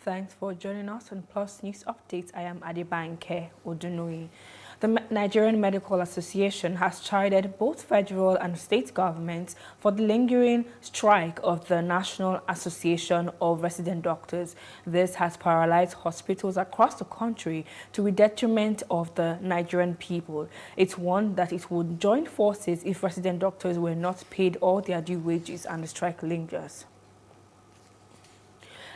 Thanks for joining us on Plus News Updates. I am Adebanke Odunoi. The Nigerian Medical Association has chided both federal and state governments for the lingering strike of the National Association of Resident Doctors. This has paralyzed hospitals across the country to the detriment of the Nigerian people. It's warned that it would join forces if resident doctors were not paid all their due wages and the strike lingers.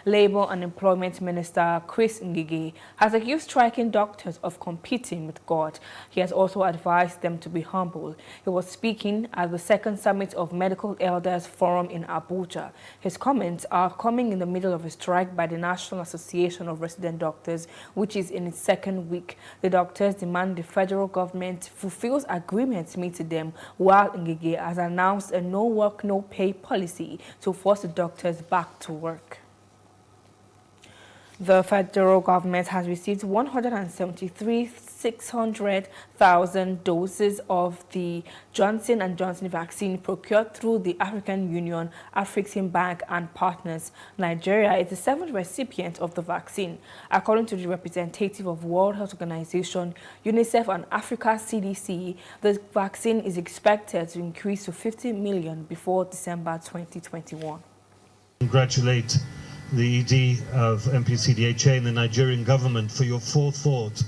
Labour and Employment Minister Chris Ngige has accused striking doctors of competing with God. He has also advised them to be humble. He was speaking at the second summit of Medical Elders Forum in Abuja. His comments are coming in the middle of a strike by the National Association of Resident Doctors, which is in its second week. The doctors demand the federal government fulfills agreements made to them, while Ngige has announced a no work, no pay policy to force the doctors back to work. The federal government has received 173,600,000 doses of the Johnson & Johnson vaccine procured through the African Union, Afreximbank and partners. Nigeria is the seventh recipient of the vaccine. According to the representative of World Health Organization, UNICEF and Africa CDC, the vaccine is expected to increase to 50 million before December 2021. Congratulate the ED of MPCDHA and the Nigerian government for your forethought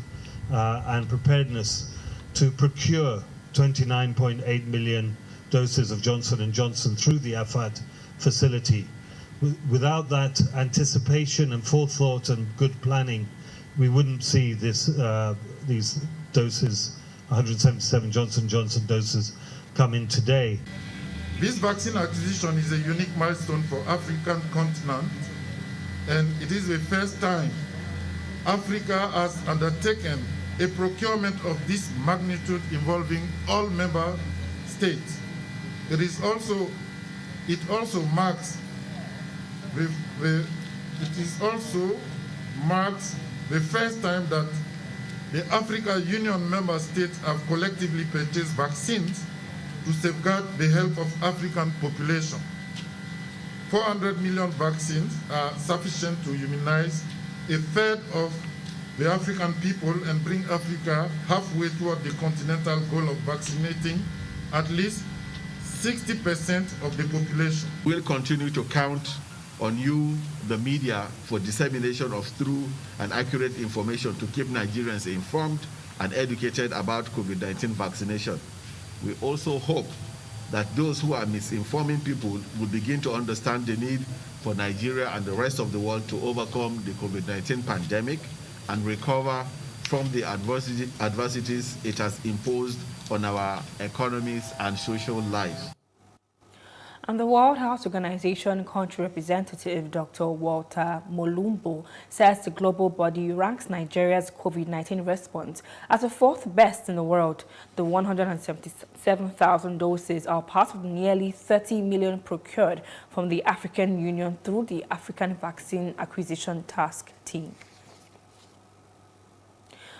and preparedness to procure 29.8 million doses of Johnson & Johnson through the AFAD facility. Without that anticipation and forethought and good planning, we wouldn't see these doses, 177 Johnson & Johnson doses, come in today. This vaccine acquisition is a unique milestone for African continent, and it is the first time Africa has undertaken a procurement of this magnitude involving all member states. It also marks the first time that the African Union member states have collectively purchased vaccines to safeguard the health of African population. 400 million vaccines are sufficient to immunize a third of the African people and bring Africa halfway toward the continental goal of vaccinating at least 60% of the population. We'll continue to count on you, the media, for dissemination of true and accurate information to keep Nigerians informed and educated about COVID-19 vaccination. We also hope that those who are misinforming people will begin to understand the need for Nigeria and the rest of the world to overcome the COVID-19 pandemic and recover from the adversities it has imposed on our economies and social lives. And the World Health Organization country representative Dr. Walter Molumbo says the global body ranks Nigeria's COVID-19 response as the fourth best in the world. The 177,000 doses are part of the nearly 30 million procured from the African Union through the African Vaccine Acquisition Task Team.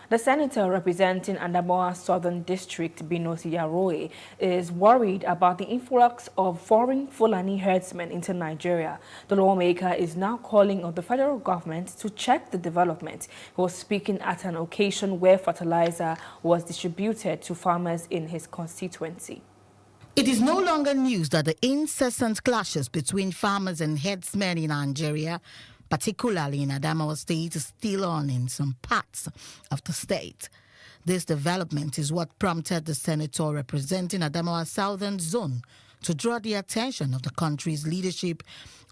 The senator representing Adamawa Southern District, Binosi Yaroe, is worried about the influx of foreign Fulani herdsmen into Nigeria. The lawmaker is now calling on the federal government to check the development. He was speaking at an occasion where fertilizer was distributed to farmers in his constituency. It is no longer news that the incessant clashes between farmers and herdsmen in Nigeria, particularly in Adamawa State, is still on in some parts of the state. This development is what prompted the senator representing Adamawa Southern Zone to draw the attention of the country's leadership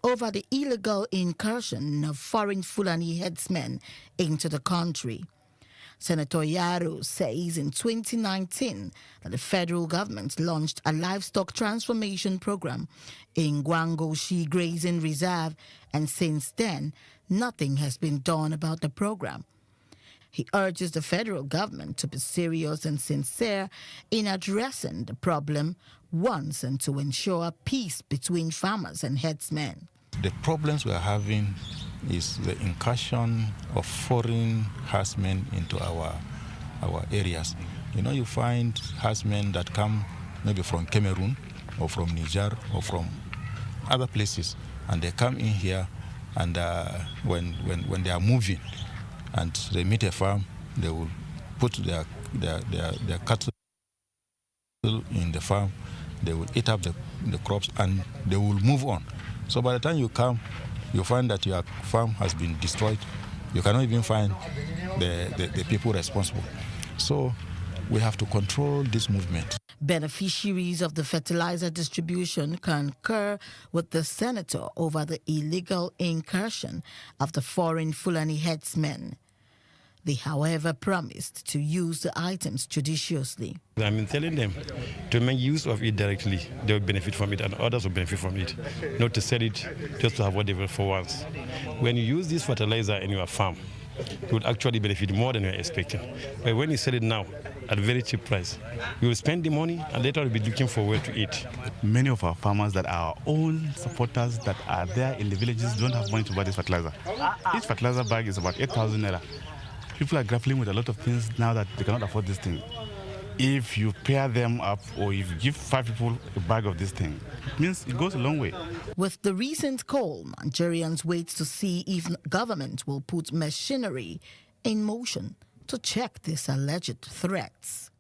over the illegal incursion of foreign Fulani herdsmen into the country. Senator Yaro says in 2019 that the federal government launched a livestock transformation program in Gwangoshi Grazing Reserve, and since then, nothing has been done about the program. He urges the federal government to be serious and sincere in addressing the problem once and to ensure peace between farmers and herdsmen. The problems we are having is the incursion of foreign herdsmen into our areas. You know, you find herdsmen that come maybe from Cameroon or from Niger or from other places, and they come in here And when they are moving and they meet a farm, they will put their cattle in the farm, they will eat up the crops, and they will move on. So by the time you come, you find that your farm has been destroyed. You cannot even find the people responsible. So we have to control this movement. Beneficiaries of the fertilizer distribution concur with the senator over the illegal incursion of the foreign Fulani headsmen. They, however, promised to use the items judiciously. I'm telling them to make use of it directly. They will benefit from it and others will benefit from it. Not to sell it just to have what they will for once. When you use this fertilizer in your farm, you would actually benefit more than you're expecting. But when you sell it now at a very cheap price, you will spend the money and later you'll be looking for where to eat. Many of our farmers that are our own supporters that are there in the villages don't have money to buy this fertilizer. Each fertilizer bag is about 8,000 naira. People are grappling with a lot of things now that they cannot afford this thing. If you pair them up or if you give 5 people a bag of this thing, it means it goes a long way. With the recent call, Nigerians wait to see if government will put machinery in motion to check these alleged threats.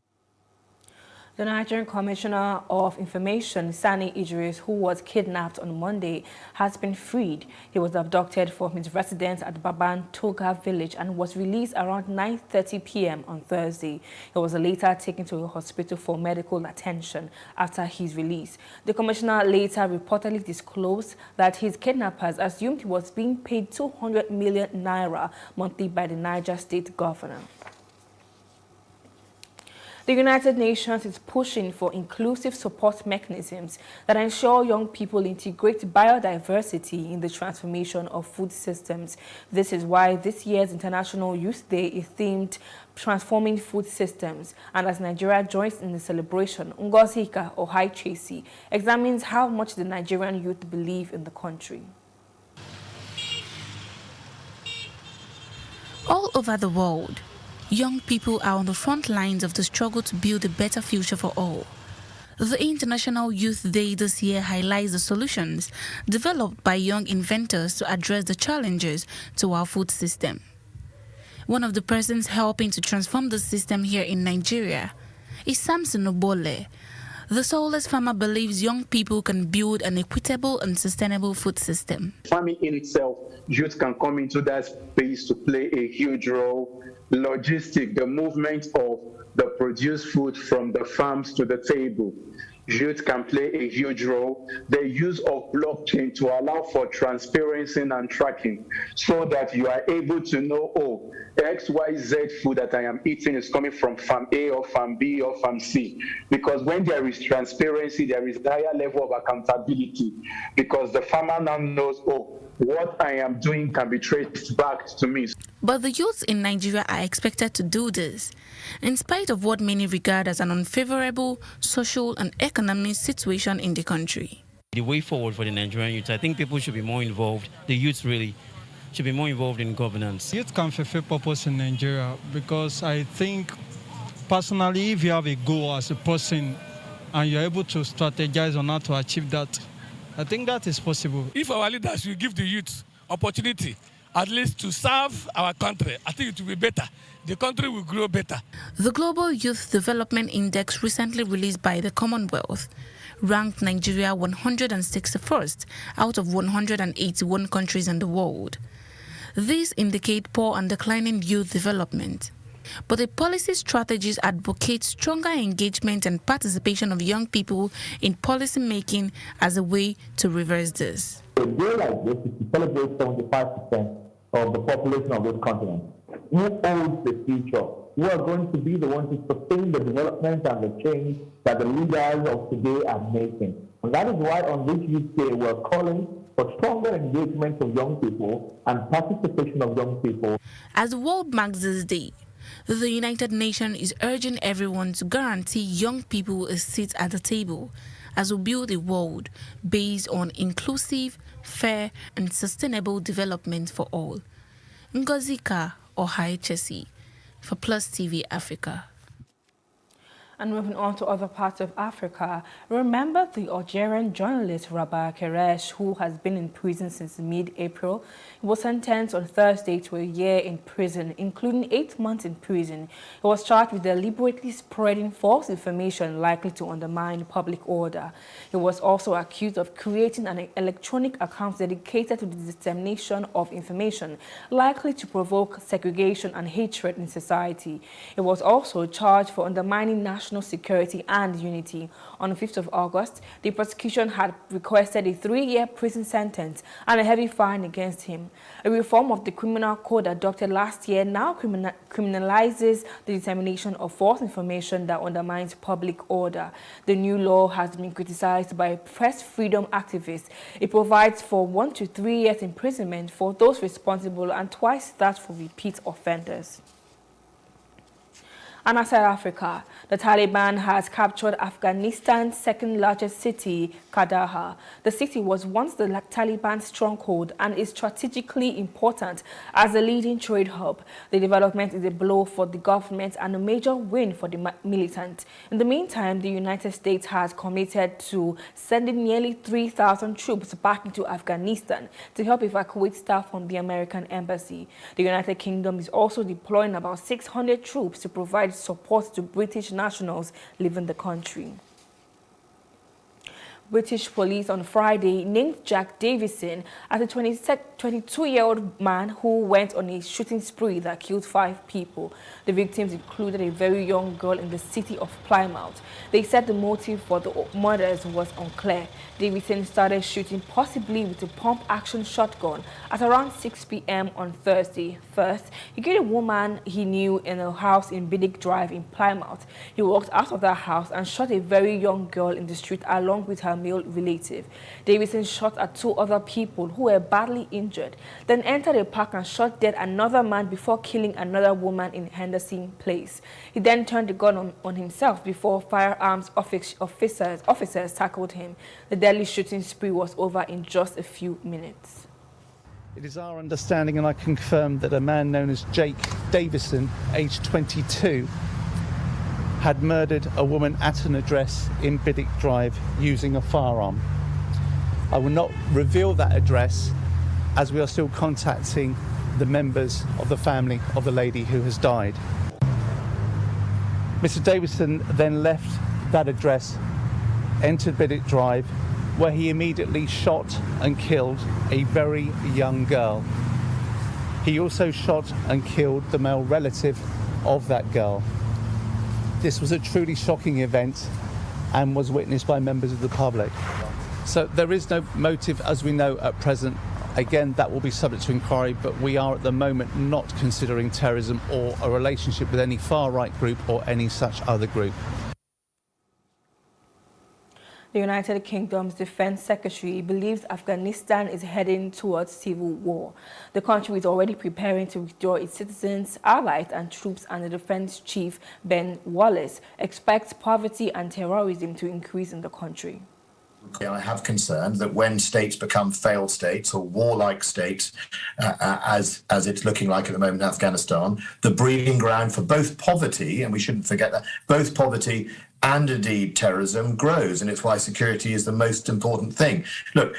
The Nigerian Commissioner of Information, Sani Idris, who was kidnapped on Monday, has been freed. He was abducted from his residence at Baban Toga village and was released around 9:30 p.m. on Thursday. He was later taken to a hospital for medical attention after his release. The commissioner later reportedly disclosed that his kidnappers assumed he was being paid 200 million naira monthly by the Niger State governor. The United Nations is pushing for inclusive support mechanisms that ensure young people integrate biodiversity in the transformation of food systems. This is why this year's International Youth Day is themed Transforming Food Systems. And as Nigeria joins in the celebration, Ngozika Ohai examines how much the Nigerian youth believe in the country. All over the world, young people are on the front lines of the struggle to build a better future for all. The International Youth Day this year highlights the solutions developed by young inventors to address the challenges to our food system. One of the persons helping to transform the system here in Nigeria is Samson Obole. The soulless farmer believes young people can build an equitable and sustainable food system. Farming in itself, youth can come into that space to play a huge role. Logistic, the movement of the produced food from the farms to the table. Youth can play a huge role. The use of blockchain to allow for transparency and tracking so that you are able to know, oh, XYZ food that I am eating is coming from farm A or farm B or farm C. Because when there is transparency, there is higher level of accountability because the farmer now knows, oh, what I am doing can be traced back to me. But the youths in Nigeria are expected to do this, in spite of what many regard as an unfavorable social and economic situation in the country. The way forward for the Nigerian youth, I think people should be more involved. The youth really should be more involved in governance. Youth can fulfill purpose in Nigeria because I think, personally, if you have a goal as a person and you're able to strategize on how to achieve that, I think that is possible. If our leaders will give the youth opportunity, at least to serve our country, I think it will be better. The country will grow better. The Global Youth Development Index, recently released by the Commonwealth, ranked Nigeria 161st out of 181 countries in the world. These indicate poor and declining youth development. But the policy strategies advocate stronger engagement and participation of young people in policy making as a way to reverse this. A day like this is to celebrate 75% of the population of this continent. Who owns the future? Who are going to be the ones to sustain the development and the change that the leaders of today are making? And that is why on this Youth Day we're calling for stronger engagement of young people and participation of young people. As the world marks this day, the United Nations is urging everyone to guarantee young people a seat at the table as we build a world based on inclusive, fair, and sustainable development for all. Ngozika Ohai for Plus TV Africa. And moving on to other parts of Africa, remember the Algerian journalist Rabah Keresh, who has been in prison since mid-April? He was sentenced on Thursday to a year in prison, including 8 months in prison. He was charged with deliberately spreading false information likely to undermine public order. He was also accused of creating an electronic account dedicated to the dissemination of information likely to provoke segregation and hatred in society. He was also charged for undermining national security and unity. On the 5th of August, the prosecution had requested a 3-year prison sentence and a heavy fine against him. A reform of the criminal code adopted last year now criminalizes the dissemination of false information that undermines public order. The new law has been criticized by press freedom activists. It provides for 1 to 3 years imprisonment for those responsible and twice that for repeat offenders. And outside Africa, the Taliban has captured Afghanistan's second largest city, Kandahar. The city was once the Taliban stronghold and is strategically important as a leading trade hub. The development is a blow for the government and a major win for the militants. In the meantime, the United States has committed to sending nearly 3,000 troops back into Afghanistan to help evacuate staff from the American embassy. The United Kingdom is also deploying about 600 troops to provide support to British nationals leaving the country. British police on Friday named Jack Davison as a 22-year-old man who went on a shooting spree that killed 5 people. The victims included a very young girl in the city of Plymouth. They said the motive for the murders was unclear. Davison started shooting possibly with a pump-action shotgun at around 6 p.m. on Thursday. First, he killed a woman he knew in a house in Biddick Drive in Plymouth. He walked out of that house and shot a very young girl in the street along with her male relative. Davison shot at 2 other people who were badly injured, then entered a park and shot dead another man before killing another woman in Henderson Place. He then turned the gun on himself before firearms officers tackled him. The deadly shooting spree was over in just a few minutes. It is our understanding, and I confirm, that a man known as Jake Davison, aged 22, had murdered a woman at an address in Biddick Drive using a firearm. I will not reveal that address as we are still contacting the members of the family of the lady who has died. Mr. Davison then left that address, entered Biddick Drive, where he immediately shot and killed a very young girl. He also shot and killed the male relative of that girl. This was a truly shocking event and was witnessed by members of the public. So there is no motive, as we know, at present. Again, that will be subject to inquiry, but we are at the moment not considering terrorism or a relationship with any far-right group or any such other group. The United Kingdom's Defense Secretary believes Afghanistan is heading towards civil war. The country is already preparing to withdraw its citizens, allies and troops, and the defense chief, Ben Wallace, expects poverty and terrorism to increase in the country. I have concern that when states become failed states or warlike states, as it's looking like at the moment in Afghanistan, the breeding ground for both poverty, and we shouldn't forget that, both poverty and indeed terrorism grows, and it's why security is the most important thing. Look,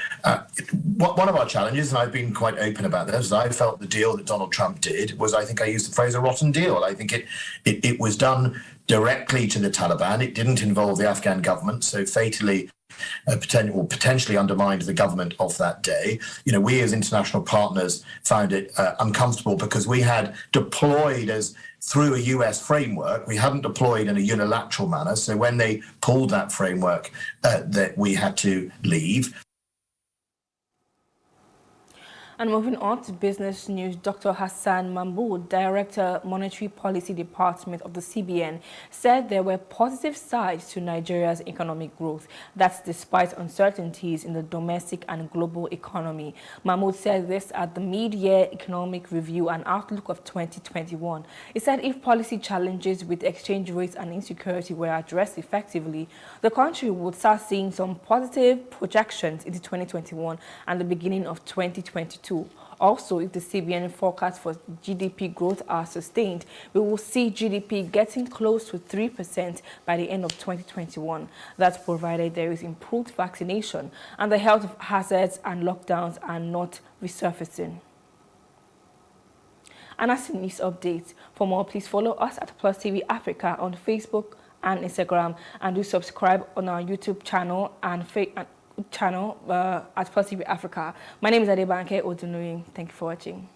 one of our challenges, and I've been quite open about this, I felt the deal that Donald Trump did was, I think I used the phrase, a rotten deal. I think it was done directly to the Taliban. It didn't involve the Afghan government, so fatally potentially undermined the government of that day. You know, we as international partners found it uncomfortable because we had deployed through a US framework. We hadn't deployed in a unilateral manner. So when they pulled that framework, that we had to leave. And moving on to business news, Dr. Hassan Mahmoud, Director, Monetary Policy Department of the CBN, said there were positive sides to Nigeria's economic growth. That's despite uncertainties in the domestic and global economy. Mahmoud said this at the mid-year economic review and outlook of 2021. He said if policy challenges with exchange rates and insecurity were addressed effectively, the country would start seeing some positive projections into 2021 and the beginning of 2022. 2022. Also, if the CBN forecast for GDP growth are sustained, we will see GDP getting close to 3% by the end of 2021. That's provided there is improved vaccination and the health hazards and lockdowns are not resurfacing. And that's the news update. For more, please follow us at PlusTvAfrica on Facebook and Instagram, and do subscribe on our YouTube channel and at PlusTvAfrica. My name is Adebanke Odunuyi. Thank you for watching.